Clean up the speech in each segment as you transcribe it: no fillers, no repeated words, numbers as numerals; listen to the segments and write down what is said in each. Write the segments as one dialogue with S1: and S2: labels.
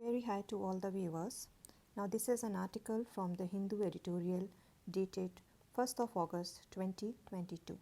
S1: Very hi to all the viewers. Now this is an article from the Hindu editorial dated 1st of August 2022.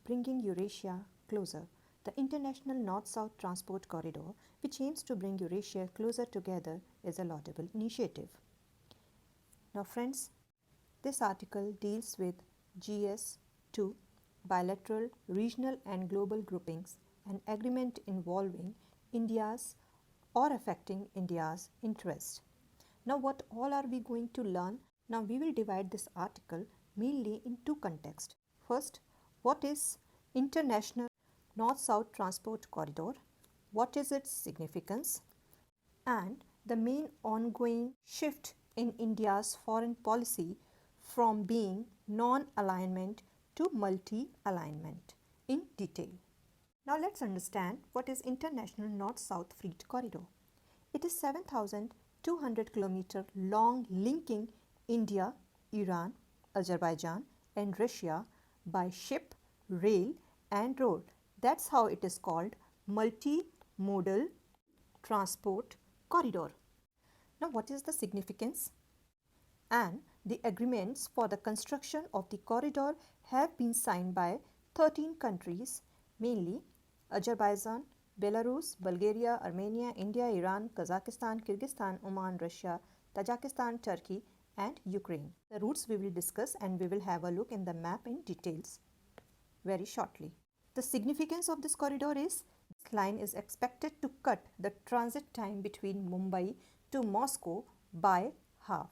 S1: Bringing Eurasia closer. The International North-South Transport Corridor, which aims to bring Eurasia closer together, is a laudable initiative. Now friends, this article deals with GS2, bilateral, regional and global groupings, an agreement involving India's or affecting India's interest. Now what all are we going to learn? Now we will divide this article mainly in two contexts. First, what is International North-South Transport Corridor? What is its significance? And the main ongoing shift in India's foreign policy from being non-alignment to multi-alignment in detail. Now let's understand what is International North-South Freight Corridor. It is 7,200 km long, linking India, Iran, Azerbaijan and Russia by ship, rail and road. That's how it is called multimodal transport corridor. Now what is the significance? And the agreements for the construction of the corridor have been signed by 13 countries, mainly Azerbaijan, Belarus, Bulgaria, Armenia, India, Iran, Kazakhstan, Kyrgyzstan, Oman, Russia, Tajikistan, Turkey and Ukraine. The routes we will discuss and we will have a look in the map in details very shortly. The significance of this corridor is this line is expected to cut the transit time between Mumbai to Moscow by half,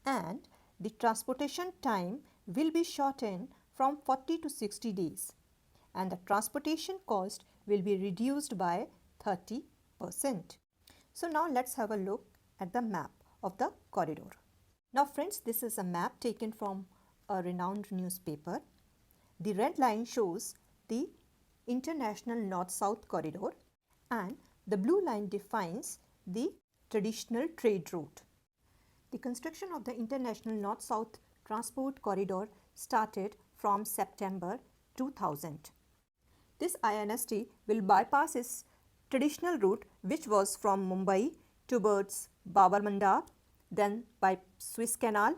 S1: and the transportation time will be shortened from 40 to 60 days, and the transportation cost will be reduced by 30%. So now let's have a look at the map of the corridor. Now friends, this is a map taken from a renowned newspaper. The red line shows the International North-South Corridor and the blue line defines the traditional trade route. The construction of the International North-South Transport Corridor started from September 2000. This INST will bypass its traditional route, which was from Mumbai towards Babar-Manda, then by Suez Canal,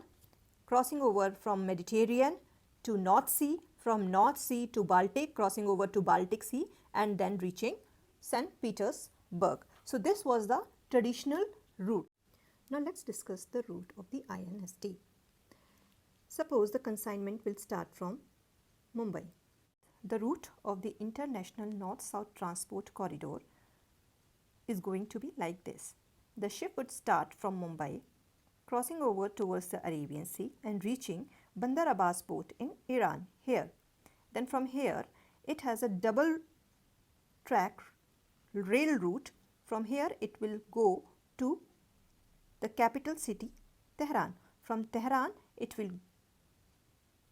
S1: crossing over from Mediterranean to North Sea, from North Sea to Baltic, crossing over to Baltic Sea and then reaching St. Petersburg. So this was the traditional route. Now let's discuss the route of the INST. Suppose the consignment will start from Mumbai. The route of the International North-South Transport Corridor is going to be like this. The ship would start from Mumbai, crossing over towards the Arabian Sea and reaching Bandar Abbas port in Iran here. Then from here, it has a double track rail route. From here, it will go to the capital city, Tehran. From Tehran, it will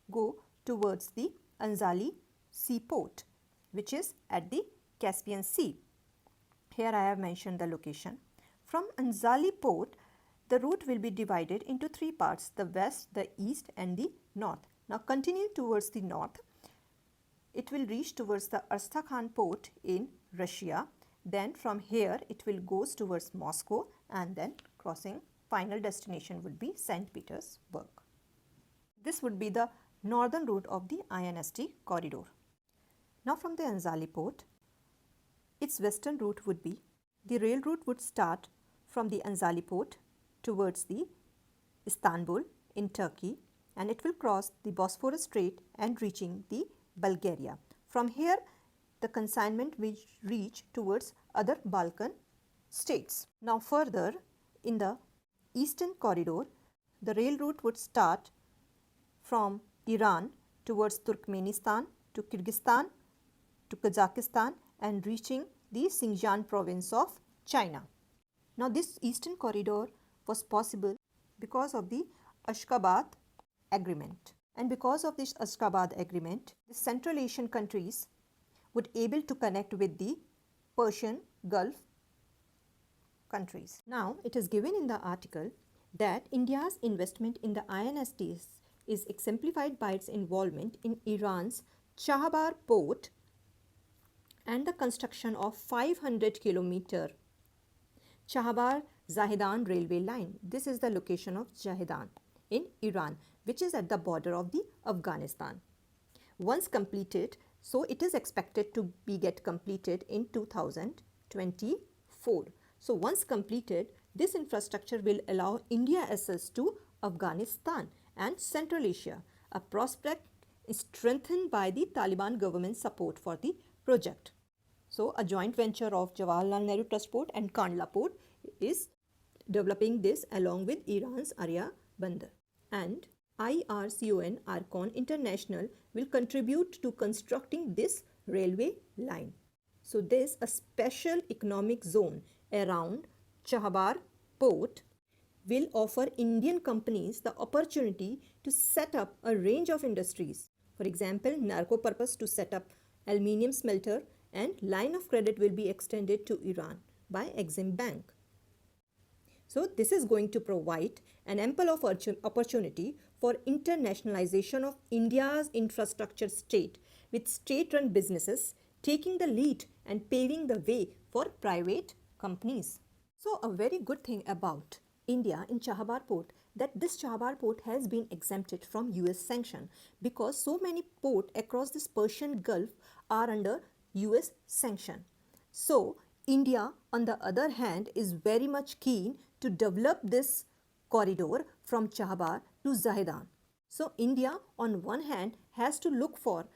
S1: go towards the Anzali seaport, which is at the Caspian Sea. Here I have mentioned the location. From Anzali port, the route will be divided into three parts: the west, the east and the north. Now continue towards the north, it will reach towards the Astrakhan port in Russia. Then from here it will go towards Moscow and then crossing, final destination would be St. Petersburg. This would be the northern route of the INST corridor. Now from the Anzali port, its western route would be, the rail route would start from the Anzali port towards the Istanbul in Turkey, and it will cross the Bosphorus Strait and reaching the Bulgaria. From here, the consignment will reach towards other Balkan states. Now further, in the eastern corridor, the rail route would start from Iran towards Turkmenistan to Kyrgyzstan to Kazakhstan and reaching the Xinjiang province of China. Now this eastern corridor was possible because of the Ashgabat agreement, and because of this Ashgabat agreement, the Central Asian countries would able to connect with the Persian Gulf countries. Now it is given in the article that India's investment in the INST is exemplified by its involvement in Iran's Chahabar port and the construction of 500 km Chahabar-Zahedan railway line. This is the location of Zahedan in Iran, which is at the border of the Afghanistan. Once completed, so it is expected to get completed in 2024. So once completed, this infrastructure will allow India access to Afghanistan and Central Asia, a prospect strengthened by the Taliban government's support for the project. So a joint venture of Jawaharlal Nehru Trust Port and Kandla Port is developing this along with Iran's Arya Bandar. And IRCON Arcon International will contribute to constructing this railway line. So there's a special economic zone around Chahabar port will offer Indian companies the opportunity to set up a range of industries. For example, narco purpose to set up aluminium smelter, and line of credit will be extended to Iran by Exim Bank. So this is going to provide an ample opportunity for internationalization of India's infrastructure state, with state-run businesses taking the lead and paving the way for private companies. So a very good thing about India in Chahabar port, that this Chahabar port has been exempted from US sanction, because so many ports across this Persian Gulf are under US sanction. So India, on the other hand, is very much keen to develop this corridor from Chahabar to Zahedan. So India, on one hand, has to look for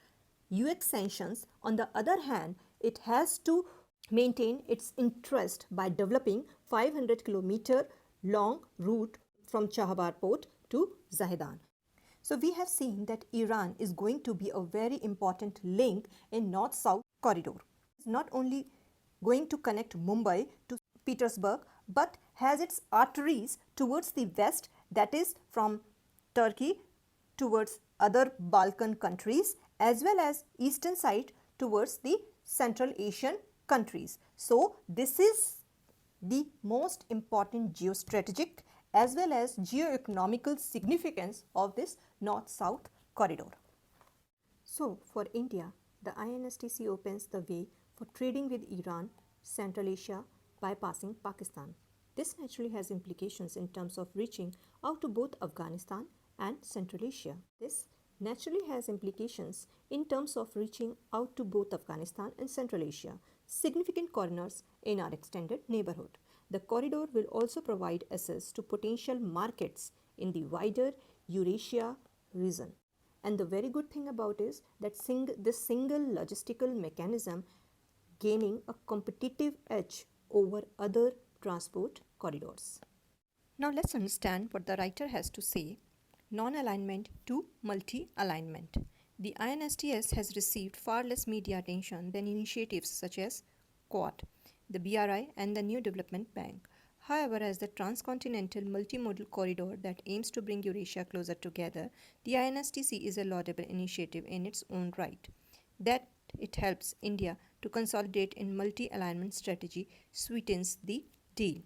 S1: US sanctions. On the other hand, it has to maintain its interest by developing 500 kilometer long route from Chahabar port to Zahedan. So we have seen that Iran is going to be a very important link in North-South corridor. It's not only going to connect Mumbai to Petersburg, but has its arteries towards the west, that is from Turkey towards other Balkan countries, as well as eastern side towards the Central Asian countries. So this is the most important geostrategic as well as geo-economical significance of this North-South corridor. So for India, the INSTC opens the way for trading with Iran, Central Asia, bypassing Pakistan. This naturally has implications in terms of reaching out to both Afghanistan and Central Asia. This naturally has implications in terms of reaching out to both Afghanistan and Central Asia, significant corners in our extended neighborhood. The corridor will also provide access to potential markets in the wider Eurasia region. And the very good thing about is that this single logistical mechanism gaining a competitive edge over other transport corridors. Now let's understand what the writer has to say. Non-alignment to multi-alignment. The INSTS has received far less media attention than initiatives such as Quad, the BRI and the New Development Bank. However, as the transcontinental multimodal corridor that aims to bring Eurasia closer together, the INSTC is a laudable initiative in its own right. That it helps India to consolidate in multi-alignment strategy sweetens the deal.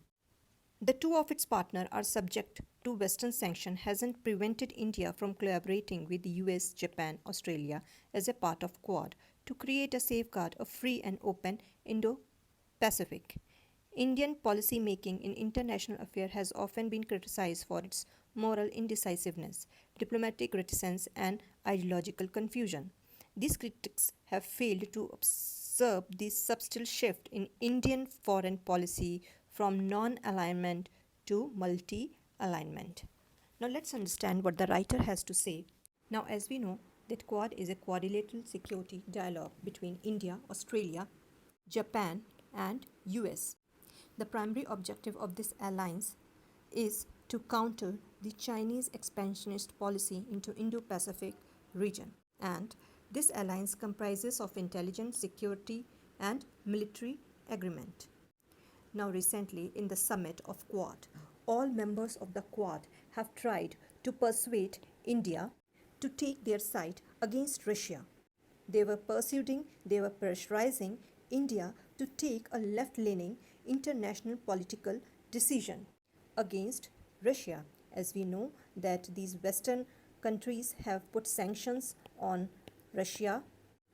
S1: The two of its partners are subject to Western sanction hasn't prevented India from collaborating with the US, Japan, Australia as a part of Quad to create a safeguard of free and open Indo-Pacific. Indian policy making in international affairs has often been criticized for its moral indecisiveness, diplomatic reticence, and ideological confusion. These critics have failed to observe the subtle shift in Indian foreign policy from non-alignment to multi-alignment. Now let's understand what the writer has to say. Now, as we know that Quad is a quadrilateral security dialogue between India, Australia, Japan and US. The primary objective of this alliance is to counter the Chinese expansionist policy into Indo-Pacific region, and this alliance comprises of intelligence, security and military agreement. Now recently in the summit of Quad, all members of the Quad have tried to persuade India to take their side against Russia. They were pressurizing India to take a left-leaning international political decision against Russia. As we know that these Western countries have put sanctions on Russia.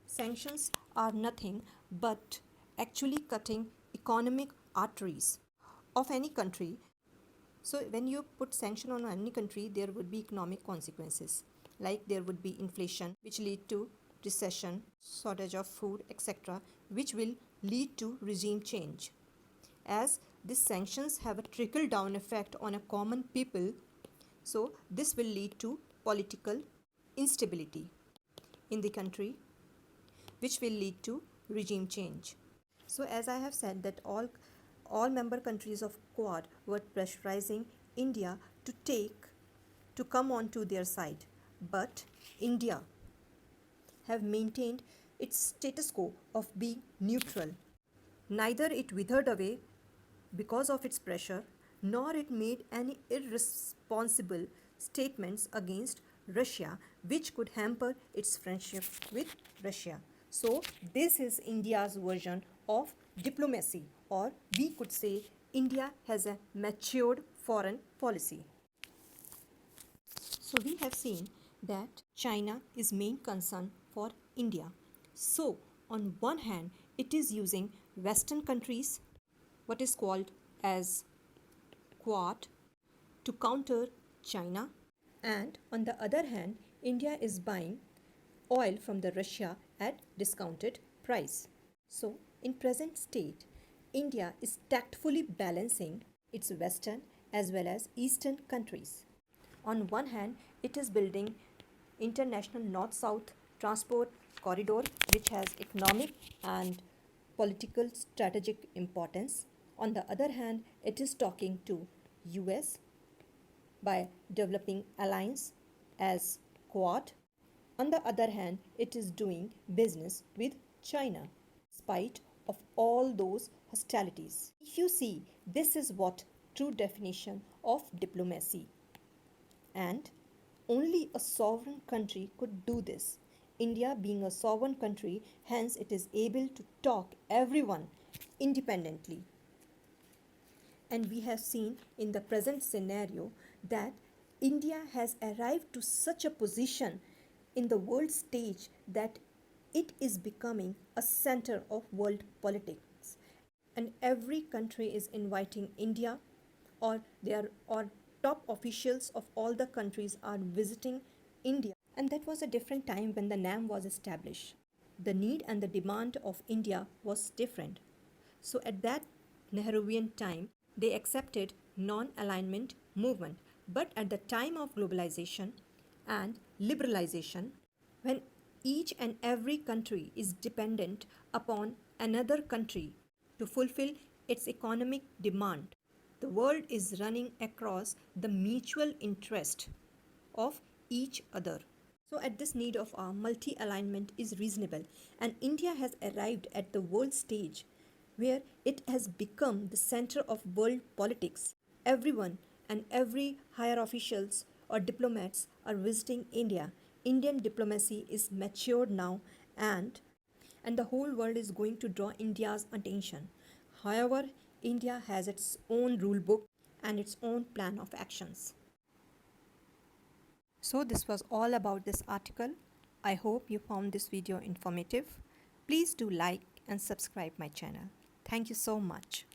S1: Sanctions are nothing but actually cutting economic arteries of any country. So when you put sanction on any country, there would be economic consequences, like there would be inflation, which lead to recession, shortage of food, etc., which will lead to regime change. As these sanctions have a trickle down effect on a common people, so this will lead to political instability in the country, which will lead to regime change. So as I have said that all member countries of Quad were pressurizing India to come onto their side, but India have maintained its status quo of being neutral. Neither it withered away because of its pressure, nor it made any irresponsible statements against Russia which could hamper its friendship with Russia. So, this is India's version of diplomacy, or we could say India has a matured foreign policy. So, we have seen that China is main concern for India. So, on one hand, it is using Western countries, what is called as Quad, to counter China, and on the other hand, India is buying oil from the Russia at discounted price. So, in present state, India is tactfully balancing its western as well as eastern countries. On one hand, it is building international north-south transport corridor which has economic and political strategic importance. On the other hand, it is talking to US by developing alliance as Quad. On the other hand, it is doing business with China, in spite of all those hostilities. If you see, this is what true definition of diplomacy. And only a sovereign country could do this. India being a sovereign country, hence it is able to talk everyone independently. And we have seen in the present scenario that India has arrived to such a position in the world stage that it is becoming a center of world politics. And every country is inviting India, or top officials of all the countries are visiting India. And that was a different time when the NAM was established. The need and the demand of India was different. So at that Nehruvian time, they accepted non-alignment movement. But at the time of globalization and liberalization, when each and every country is dependent upon another country to fulfill its economic demand, the world is running across the mutual interest of each other. So at this need of our multi-alignment is reasonable, and India has arrived at the world stage where it has become the center of world politics. Everyone and every higher officials or diplomats are visiting India. Indian diplomacy is matured now, and the whole world is going to draw India's attention. However, India has its own rule book and its own plan of actions. So this was all about this article. I hope you found this video informative. Please do like and subscribe my channel. Thank you so much.